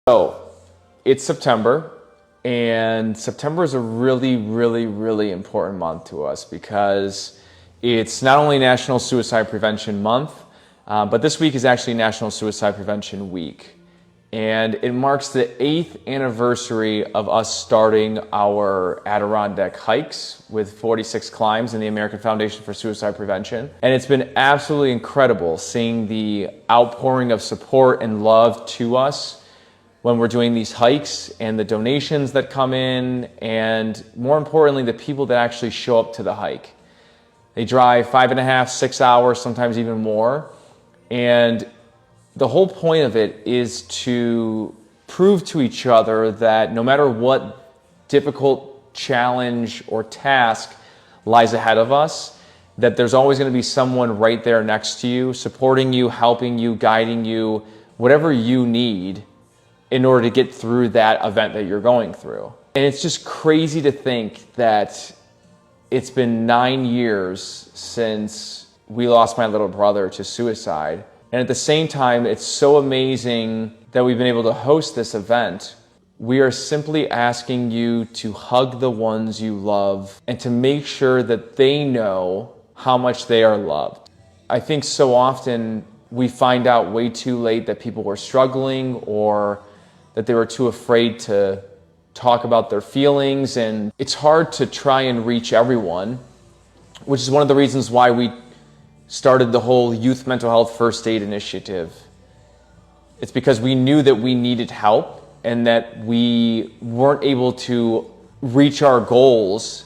So it's September, and September is a really important month to us because it's not only National Suicide Prevention Month, but this week is actually National Suicide Prevention Week. And it marks the 8th anniversary of us starting our Adirondack hikes with 46 climbs in the American Foundation for Suicide Prevention. And it's been absolutely incredible seeing the outpouring of support and love to us when we're doing these hikes, and the donations that come in, and more importantly, the people that actually show up to the hike. They drive 5.5, 6 hours, sometimes even more. And the whole point of it is to prove to each other that no matter what difficult challenge or task lies ahead of us, that there's always going to be someone right there next to you, supporting you, helping you, guiding you, whatever you need in order to get through that event that you're going through. And it's just crazy to think that it's been 9 years since we lost my little brother to suicide. And at the same time, it's so amazing that we've been able to host this event. We are simply asking you to hug the ones you love and to make sure that they know how much they are loved. I think so often we find out way too late that people were struggling, or that they were too afraid to talk about their feelings. And it's hard to try and reach everyone, which is one of the reasons why we started the whole Youth Mental Health First Aid Initiative. It's because we knew that we needed help and that we weren't able to reach our goals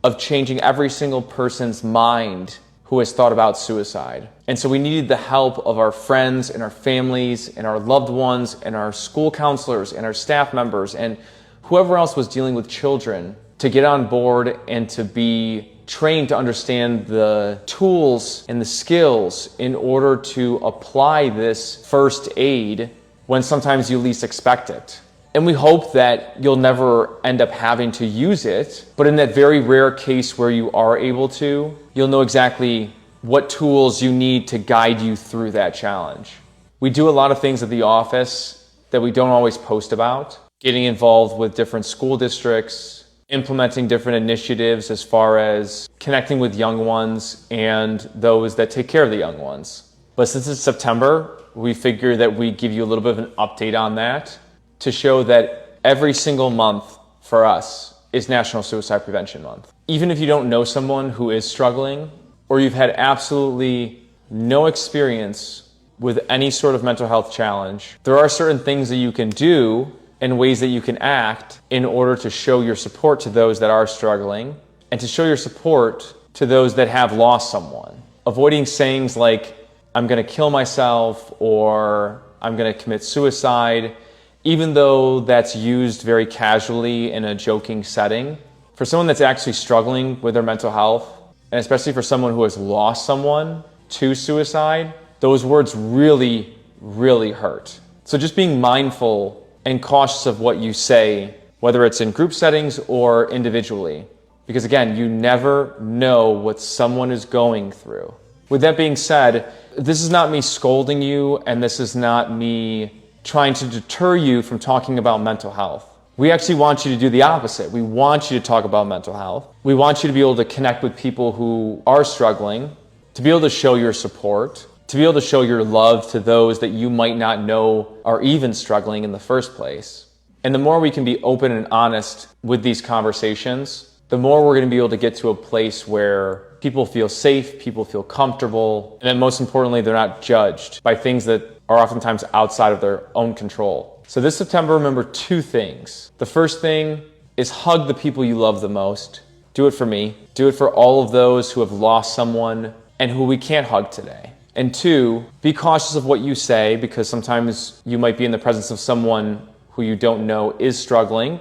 of changing every single person's mind who has thought about suicide. And so we needed the help of our friends and our families and our loved ones and our school counselors and our staff members and whoever else was dealing with children to get on board and to be trained to understand the tools and the skills in order to apply this first aid when sometimes you least expect it. And we hope that you'll never end up having to use it, but in that very rare case where you are able to, you'll know exactly what tools you need to guide you through that challenge. We do a lot of things at the office that we don't always post about, getting involved with different school districts, implementing different initiatives as far as connecting with young ones and those that take care of the young ones. But since it's September, we figure that we give you a little bit of an update on that to show that every single month for us is National Suicide Prevention Month. Even if you don't know someone who is struggling, or you've had absolutely no experience with any sort of mental health challenge, there are certain things that you can do and ways that you can act in order to show your support to those that are struggling and to show your support to those that have lost someone. Avoiding sayings like, I'm gonna kill myself, or I'm gonna commit suicide, even though that's used very casually in a joking setting. For someone that's actually struggling with their mental health, and especially for someone who has lost someone to suicide, those words really hurt. So just being mindful and cautious of what you say, whether it's in group settings or individually, because again, you never know what someone is going through. With that being said, this is not me scolding you, and this is not me trying to deter you from talking about mental health. We actually want you to do the opposite. We want you to talk about mental health. We want you to be able to connect with people who are struggling, to be able to show your support, to be able to show your love to those that you might not know are even struggling in the first place. And the more we can be open and honest with these conversations, the more we're going to be able to get to a place where people feel safe, people feel comfortable, and then most importantly, they're not judged by things that are oftentimes outside of their own control. So this September, remember 2 things. The first thing is hug the people you love the most. Do it for me. Do it for all of those who have lost someone and who we can't hug today. And 2, be cautious of what you say, because sometimes you might be in the presence of someone who you don't know is struggling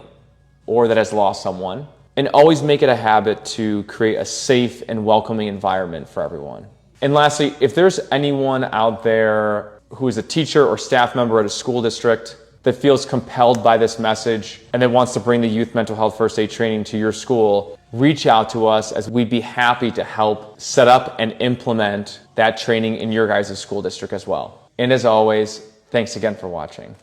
or that has lost someone. And always make it a habit to create a safe and welcoming environment for everyone. And lastly, if there's anyone out there who is a teacher or staff member at a school district that feels compelled by this message and that wants to bring the Youth Mental Health First Aid training to your school, reach out to us, as we'd be happy to help set up and implement that training in your guys' school district as well. And as always, thanks again for watching.